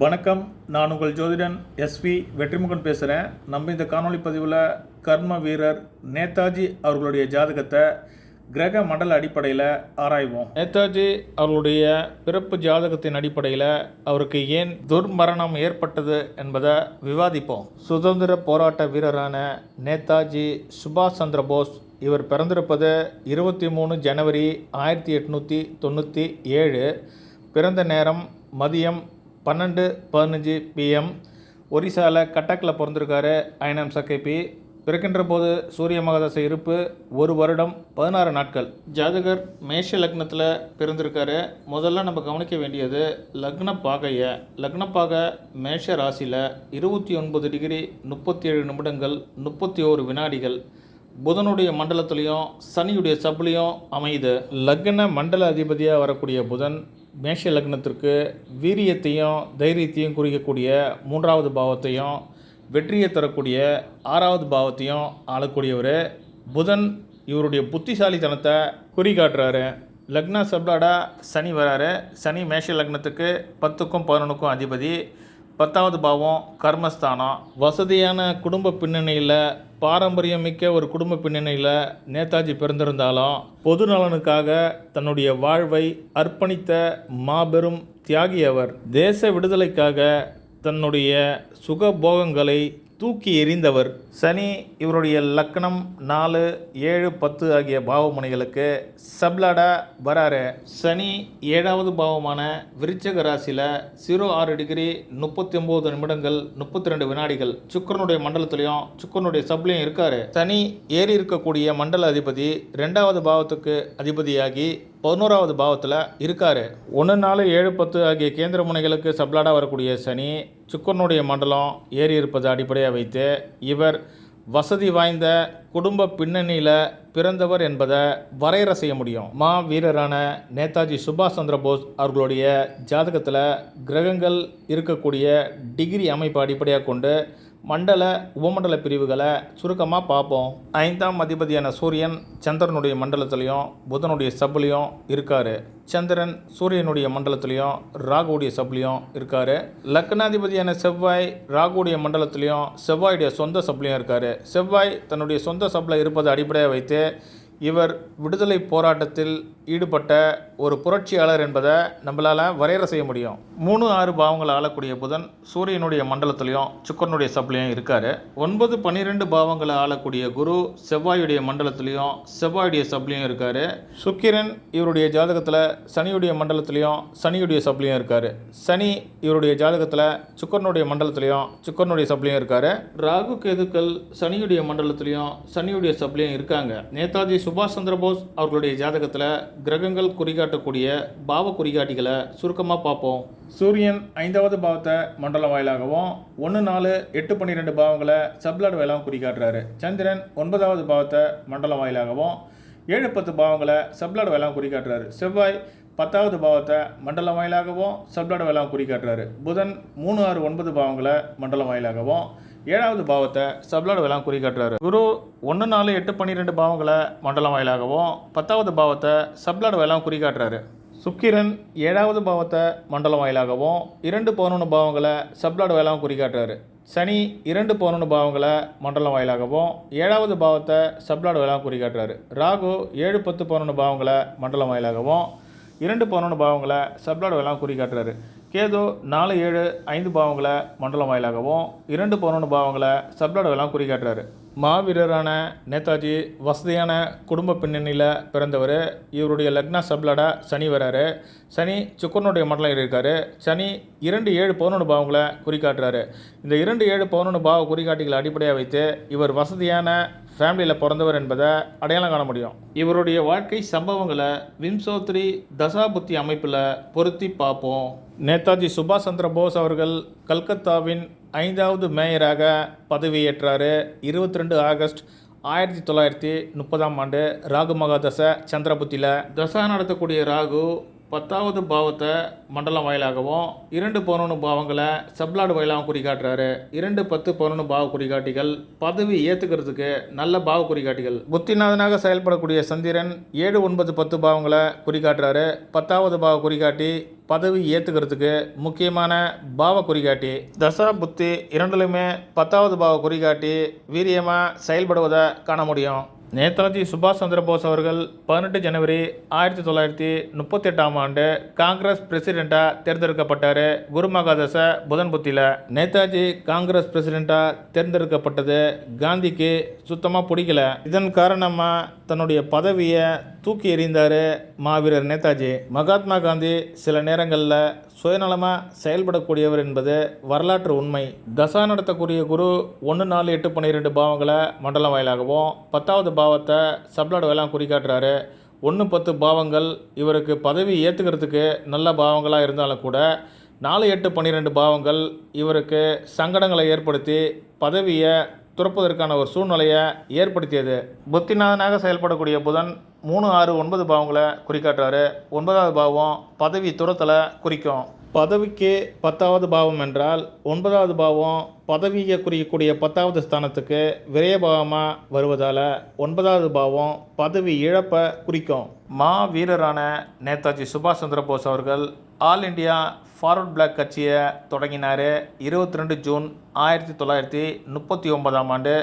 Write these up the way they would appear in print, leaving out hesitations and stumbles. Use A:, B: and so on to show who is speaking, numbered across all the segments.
A: வணக்கம். நான் உங்கள் ஜோதிடன் எஸ்வி வெற்றிமுகன் பேசுகிறேன். நம்ம இந்த காணொலி பதிவில் கர்ம வீரர் நேதாஜி அவர்களுடைய ஜாதகத்தை கிரக மண்டல அடிப்படையில் ஆராய்வோம். நேதாஜி அவர்களுடைய பிறப்பு ஜாதகத்தின் அடிப்படையில் அவருக்கு ஏன் துர்மரணம் ஏற்பட்டது என்பதை விவாதிப்போம். சுதந்திர போராட்ட வீரரான நேதாஜி சுபாஷ் சந்திர போஸ் இவர் பிறந்திருப்பது 23 ஜனவரி 1897. பிறந்த நேரம் மதியம் 12:15 PM. ஒரிசாவில் கட்டக்கில் பிறந்திருக்காரு. ஐனம் சக்கைபி. பிறக்கின்ற போது சூரிய மகதசை இருப்பு 1 வருடம் 16 நாட்கள். ஜாதகர் மேஷ லக்னத்தில் பிறந்திருக்காரு. முதல்ல நம்ம கவனிக்க வேண்டியது லக்ன பாகையை. லக்னப்பாகை மேஷ ராசியில் 29 டிகிரி 37 நிமிடங்கள் 31 வினாடிகள். புதனுடைய மண்டலத்துலேயும் சனியுடைய சப்லையும் அமையுது. லக்ன மண்டல அதிபதியாக வரக்கூடிய புதன் மேஷ லக்னத்திற்கு வீரியத்தையும் தைரியத்தையும் குறிக்கக்கூடிய 3வது பாவத்தையும் வெற்றியை தரக்கூடிய 6வது பாவத்தையும் ஆளக்கூடியவர். புதன் இவருடைய புத்திசாலித்தனத்தை குறிகாட்டுறாரு. லக்ன சப்லாடா சனி வராரு. சனி மேஷ லக்னத்துக்கு 10க்கும் 11க்கும் அதிபதி. 10வது பாவம் கர்மஸ்தானம். வசதியான குடும்ப பின்னணியில் பாரம்பரியமிக்க ஒரு குடும்ப பின்னணியில் நேதாஜி பிறந்திருந்தாலும் பொது நலனுக்காக தன்னுடைய வாழ்வை அர்ப்பணித்த மாபெரும் தியாகி அவர். தேச விடுதலைக்காக தன்னுடைய சுகபோகங்களை தூக்கி எறிந்தவர். சனி இவருடைய லக்னம் 4, 7, 10 ஆகிய பாவமனைகளுக்கு சப்லாடா வராரு. சனி 7வது பாவமான விருச்சக ராசியில் 06 டிகிரி 39 நிமிடங்கள் 32 வினாடிகள். சுக்கிரனுடைய மண்டலத்திலையும் சுக்கிரனுடைய சப்லையும் இருக்காரு. சனி ஏறி இருக்கக்கூடிய மண்டல அதிபதி 2வது பாவத்துக்கு அதிபதியாகி 11வது பாவத்தில் இருக்காரு. 1, 4, 7, 10 ஆகிய கேந்திர முனைகளுக்கு சப்லாடா வரக்கூடிய சனி சுக்கிரனுடைய மண்டலம் ஏறி இருப்பதை அடிப்படையாக வைத்து இவர் வசதி வாய்ந்த குடும்ப பின்னணியில் பிறந்தவர் என்பதை வரையறை செய்ய முடியும். மா வீரரான நேதாஜி சுபாஷ் சந்திர போஸ் அவர்களுடைய ஜாதகத்தில் கிரகங்கள் இருக்கக்கூடிய டிகிரி அமைப்பு அடிப்படையாக கொண்டு மண்டல உபமண்டல பிரிவுகளை சுருக்கமாக பார்ப்போம். 5ஆம் அதிபதியான சூரியன் சந்திரனுடைய மண்டலத்திலையும் புதனுடைய சப்லையும் இருக்கார். சந்திரன் சூரியனுடைய மண்டலத்திலையும் ராகுடைய சப்லையும் இருக்கார். லக்னாதிபதியான செவ்வாய் ராகுடைய மண்டலத்திலையும் செவ்வாயுடைய சொந்த சப்லையும் இருக்கார். செவ்வாய் தன்னுடைய சொந்த சப்ளை இருப்பதை அடிப்படையாக வைத்து இவர் விடுதலை போராட்டத்தில் ஈடுபட்ட ஒரு புரட்சியாளர் என்பதை நம்மளால் வரையறை செய்ய முடியும். 3, 6 பாவங்களை ஆளக்கூடிய புதன் சூரியனுடைய மண்டலத்திலையும் சுக்கிரனுடைய சப்லையும் இருக்கார். 9, 12 பாவங்களை ஆளக்கூடிய குரு செவ்வாயுடைய மண்டலத்திலையும் செவ்வாயுடைய சப்லையும் இருக்கார். சுக்கிரன் இவருடைய ஜாதகத்தில் சனியுடைய மண்டலத்திலையும் சனியுடைய சப்லையும் இருக்கார். சனி இவருடைய ஜாதகத்தில் சுக்கிரனுடைய மண்டலத்திலையும் சுக்கிரனுடைய சப்லையும் இருக்கார். ராகு கேதுக்கள் சனியுடைய மண்டலத்திலையும் சனியுடைய சப்லையும் இருக்காங்க. நேதாஜி சுபாஷ் சந்திர போஸ் அவர்களுடைய ஜாதகத்தில் கிரகங்கள் குறிகாட்டக்கூடிய பாவ குறிகாட்டிகளை சுருக்கமாக பார்ப்போம். சூரியன் 5வது பாவத்தை மண்டலம் வாயிலாகவும் 1, 4, 8, 12 பாவங்களை சப்லாட் வாயிலாகவும் குறிகாட்டுறாரு. சந்திரன் 9வது பாவத்தை மண்டலம் வாயிலாகவும் 7, 10 பாவங்களை சப்லாட் வாயிலாகவும் குறிகாட்டுறாரு. செவ்வாய் 10வது பாவத்தை மண்டலம் வாயிலாகவும் சப்லாட் வாயிலாகவும் குறிகாட்டுறாரு. புதன் 3, 6, 9 பாவங்களை மண்டலம் வாயிலாகவும் 7வது பாவத்தை சப்லாட் வாயிலாகவும் குறிகாட்டுறாரு. குரு 1, 4, 8, 12 பாவங்களை மண்டலம் வாயிலாகவும் 10வது பாவத்தை சப்லாட் வாயிலாகவும் குறிகாட்டுறாரு. சுக்கிரன் 7வது பாவத்தை மண்டலம் வாயிலாகவும் 2, 11 பாவங்களை சப்லாட் வாயிலாகவும் குறிகாட்டுறாரு. சனி 2, 11 பாவங்களை மண்டலம் வாயிலாகவும் 7வது பாவத்தை சப்லாட் வாயிலாகவும் குறிகாட்டுறாரு. ராகு 7, 10, 11 பாவங்களை மண்டலம் வாயிலாகவும் 2, 11 பாவங்களை சப்லாட் வாயிலாகவும் குறிகாட்டுறாரு. கேது 4, 7, 5 பாவங்களை மண்டலம் வாயிலாகவும் 2, 11 பாவங்களை சப்லாட் வாயிலாகவும் குறிகாட்டுறாரு. மாவீரரான நேதாஜி வசதியான குடும்ப பின்னணியில் பிறந்தவர். இவருடைய லக்னா சப்லாடா சனி வராரு. சனி சுக்கிரனுடைய மண்டலம் இருக்கார். சனி 2, 7, 11 பாவங்களை குறிகாட்டுறாரு. இந்த 2, 7, 11 பாவ குறிகாட்டிகளை அடிப்படையாக வைத்து இவர் வசதியான ஃபேமிலியில் பிறந்தவர் என்பதை அடையாளம் காண முடியும். இவருடைய வாழ்க்கை சம்பவங்களை விம்சோத்ரி தசாபுத்தி அமைப்பில் பொருத்தி பார்ப்போம். நேதாஜி சுபாஷ் சந்திர போஸ் அவர்கள் கல்கத்தாவின் 5வது மேயராக பதவியேற்றார். 22 ஆகஸ்ட் 1930ஆம் ஆண்டு ராகு மகாதசை சந்திரபுத்தியில். தசா நடத்தக்கூடிய ராகு 10வது பாவத்தை மண்டலம் வாயிலாகவும் 2-11 பாவங்களை சப்ளாடு வாயிலாகவும் குறிக்காட்டுறாரு. 2-10-11 பாவ குறிகாட்டிகள் பதவி ஏற்றுக்கிறதுக்கு நல்ல பாவ குறிகாட்டிகள். புத்திநாதனாக செயல்படக்கூடிய சந்திரன் 7-9-10 பாவங்களை குறிக்காட்டுறாரு. 10வது பாவ குறிகாட்டி பதவி ஏற்றுக்கிறதுக்கு முக்கியமான பாவ குறிகாட்டி. தசா புத்தி இரண்டுலையுமே 10வது பாவ குறிகாட்டி வீரியமாக செயல்படுவதை காண முடியும். நேதாஜி சுபாஷ் சந்திர போஸ் அவர்கள் 18 ஜனவரி 1938ஆம் ஆண்டு காங்கிரஸ் பிரசிடெண்ட்டாக தேர்ந்தெடுக்கப்பட்டார். குருமகாதசை புதன் புத்தியில். நேதாஜி காங்கிரஸ் பிரசிடெண்ட்டாக தேர்ந்தெடுக்கப்பட்டது காந்திக்கு சுத்தமாக பிடிக்கல. இதன் காரணமாக தன்னுடைய பதவியை தூக்கி எறிந்தார் மாவீரர் நேதாஜி. மகாத்மா காந்தி சில நேரங்களில் சுயநலமாக செயல்படக்கூடியவர் என்பது வரலாற்று உண்மை. தசா நடத்தக்கூடிய குரு 1-4-8-12 பாவங்களை மண்டலம் வாயிலாகவும் 10வது பாவத்தை சப்ளாடு வாயிலாகவும் குறிக்காட்டுறாரு. 1-10 பாவங்கள் இவருக்கு பதவி ஏற்றுக்கிறதுக்கு நல்ல பாவங்களாக இருந்தாலும் கூட 4-8-12 பாவங்கள் இவருக்கு சங்கடங்களை ஏற்படுத்தி பதவியை துறப்பதற்கான ஒரு சூழ்நிலையை ஏற்படுத்தியது. புத்திநாதனாக செயல்படக்கூடிய புதன் 3-6-9 பாவங்களை குறிக்காட்டுறாரு. 9வது பாவம் பதவி துறத்தலை குறிக்கும். பதவிக்கு 10வது பாவம் என்றால் 9வது பாவம் பதவியை குறிக்கக்கூடிய 10வது ஸ்தானத்துக்கு விரயபாவமாக வருவதால் 9வது பாவம் பதவி இழப்பை குறிக்கும். மா வீரரான நேதாஜி சுபாஷ் சந்திர போஸ் அவர்கள் ஆல் இண்டியா ஃபார்வர்ட் பிளாக் கட்சியை தொடங்கினார். 22 ஜூன் 1939ஆம் ஆண்டு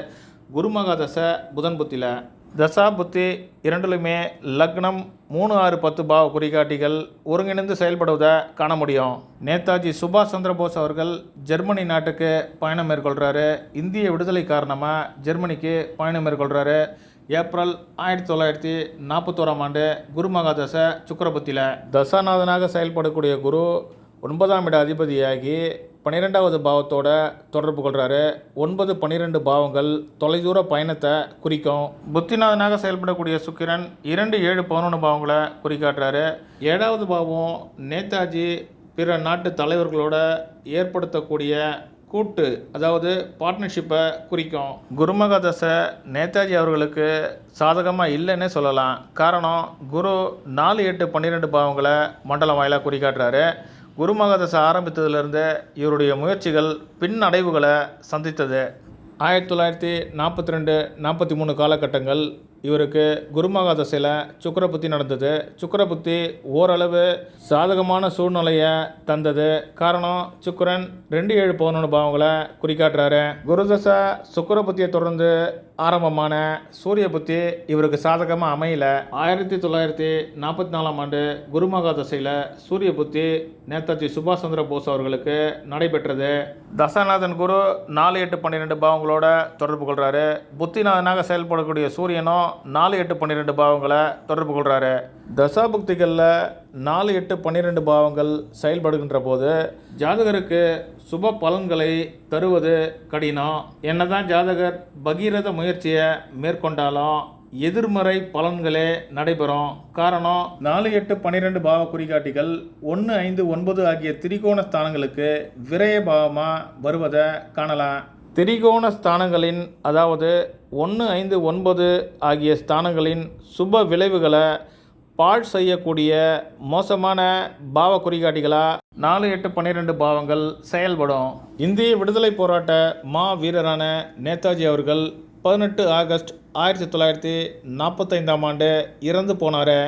A: குருமகாதசை புதன் புத்தியில். தசா புத்தி இரண்டுலையுமே லக்னம் 3-6-10 பாவ குறிகாட்டிகள் ஒருங்கிணைந்து செயல்படுவதை காண முடியும். நேதாஜி சுபாஷ் சந்திர போஸ் அவர்கள் ஜெர்மனி நாட்டுக்கு பயணம் மேற்கொள்கிறாரு. இந்திய விடுதலை காரணமாக ஜெர்மனிக்கு பயணம் மேற்கொள்கிறாரு. ஏப்ரல் 1941ஆம் ஆண்டு குருமகாதசை சுக்கிரபுத்தியில். தசாநாதனாக செயல்படக்கூடிய குரு 9ஆம் இட அதிபதியாகி 12வது பாவத்தோட தொடர்பு கொள்கிறாரு. 9-12 பாவங்கள் தொலைதூர பயணத்தை குறிக்கும். புத்திநாதனாக செயல்படக்கூடிய சுக்கிரன் 2-7-11 பாவங்களை குறிக்காட்டுறாரு. 7வது பாவம் நேதாஜி பிற நாட்டு தலைவர்களோட ஏற்படுத்தக்கூடிய கூட்டு, அதாவது பார்ட்னர்ஷிப்பை குறிக்கும். குருமகாதசை நேதாஜி அவர்களுக்கு சாதகமாக இல்லைன்னே சொல்லலாம். காரணம், குரு 4-8-12 பாவங்களை மண்டலம் வாயிலாக குறிக்காட்டுறாரு. குருமகாதசை ஆரம்பித்ததிலிருந்து இவருடைய முயற்சிகள் பின்னடைவுகளை சந்தித்தது. 1942-43 காலகட்டங்கள் இவருக்கு குருமகாதசையில் சுக்கிரபுத்தி நடந்தது. சுக்கிரபுத்தி ஓரளவு சாதகமான சூழ்நிலையை தந்தது. காரணம், சுக்கிரன் 2-7-11 பாவங்களை குறிக்காட்டுறாரு. குருதசை சுக்கிரபுத்தியை தொடர்ந்து ஆரம்பமான சூரிய புத்தி இவருக்கு சாதகமாக அமையல. 1944ஆம் ஆண்டு குருமகாதசையில் சூரிய புத்தி நேதாஜி சுபாஷ் சந்திர போஸ் அவர்களுக்கு நடைபெற்றது. தசாநாதன் குரு 4-8-12 பாவங்களோட தொடர்பு கொள்கிறாரு. புத்திநாதனாக செயல்படக்கூடிய சூரியனும் 4-8-12 பாவங்களை தொடர்பு கொள்கிறாரு. தசாபுக்திகளில் 4-8-12 பாவங்கள் செயல்படுகின்ற போது ஜாதகருக்கு சுப பலன்களை தருவது கடினம். என்னதான் ஜாதகர் பகீரத முயற்சியை மேற்கொண்டாலும் எதிர்மறை பலன்களே நடைபெறும். காரணம், 4-8-12 பாவ குறிகாட்டிகள் 1-5-9 ஆகிய திரிகோண ஸ்தானங்களுக்கு விரய பாவமாக வருவதை காணலாம். திரிகோண ஸ்தானங்களின், அதாவது 1-5-9 ஆகிய ஸ்தானங்களின் சுப விளைவுகளை பாழ் செய்யக்கூடிய மோசமான பாவ குறிகாட்டிகளாக 4-8-12 பாவங்கள் செயல்படும். இந்திய விடுதலை போராட்ட மா வீரரான நேதாஜி அவர்கள் 18 ஆகஸ்ட் 1945ஆம் ஆண்டு இறந்து போனார்.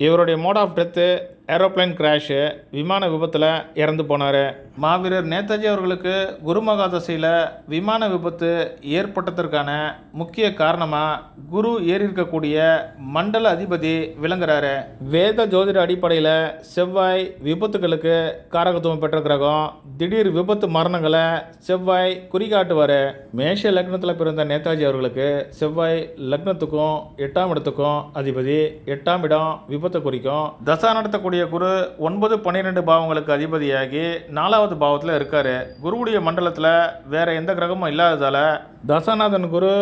A: இவருடைய mode of death aeroplane crash, விமான விபத்தில் இறந்து போனார். மாவீரர் நேதாஜி அவர்களுக்கு குருமகாதசையில் விமான விபத்து ஏற்பட்டதற்கான முக்கிய காரணமாக குரு ஏறியிருக்கக்கூடிய மண்டல அதிபதி விளங்குறாரு. வேத ஜோதிட அடிப்படையில் செவ்வாய் விபத்துகளுக்கு காரகத்துவம் பெற்ற கிரகம். திடீர் விபத்து மரணங்களை செவ்வாய் குறிகாட்டுவார். மேஷ லக்னத்தில் பிறந்த நேதாஜி அவர்களுக்கு செவ்வாய் லக்னத்துக்கும் 8ஆம் இடத்துக்கும் அதிபதி. 8ஆம் இடம் விபத்தை குறிக்கும். தசா நடத்தக்கூடிய குரு 9-12 பாவங்களுக்கு அதிபதியாகி 4வது பாவத்தில் இருக்காரு. குருவுடைய மண்டலத்தில் வேற எந்த கிரகமும் இல்லாததால தசாநாதன் குரு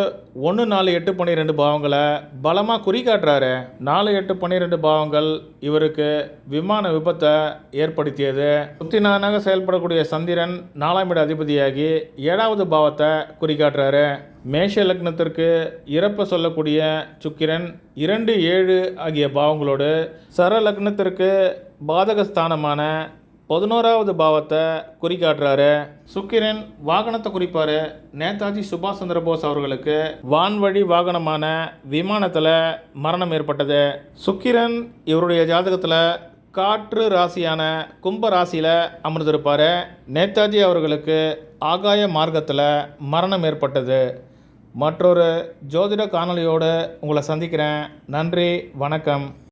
A: 1-4-8-12 பாவங்களை பலமாக குறிக்காட்டுறாரு. 4-8-12 பாவங்கள் இவருக்கு விமான விபத்தை ஏற்படுத்தியது. புத்திநாதனாக செயல்படக்கூடிய சந்திரன் 4ஆம் இட அதிபதியாகி 7வது பாவத்தை குறிக்காட்டுறாரு. மேஷ லக்னத்திற்கு இறப்ப சொல்லக்கூடிய சுக்கிரன் 2-7 ஆகிய பாவங்களோடு, சர லக்னத்திற்கு பாதகஸ்தானமான 11வது பாவத்தை குறிக்காட்டுறாரு. சுக்கிரன் வாகனத்தை குறிப்பார். நேதாஜி சுபாஷ் சந்திர போஸ் அவர்களுக்கு வான்வழி வாகனமான விமானத்தில் மரணம் ஏற்பட்டது. சுக்கிரன் இவருடைய ஜாதகத்தில் காற்று ராசியான கும்ப ராசியில் அமர்ந்திருப்பார். நேதாஜி அவர்களுக்கு ஆகாய மார்க்கத்தில் மரணம் ஏற்பட்டது. மற்றொரு ஜோதிட காணொளியோடு உங்களை சந்திக்கிறேன். நன்றி, வணக்கம்.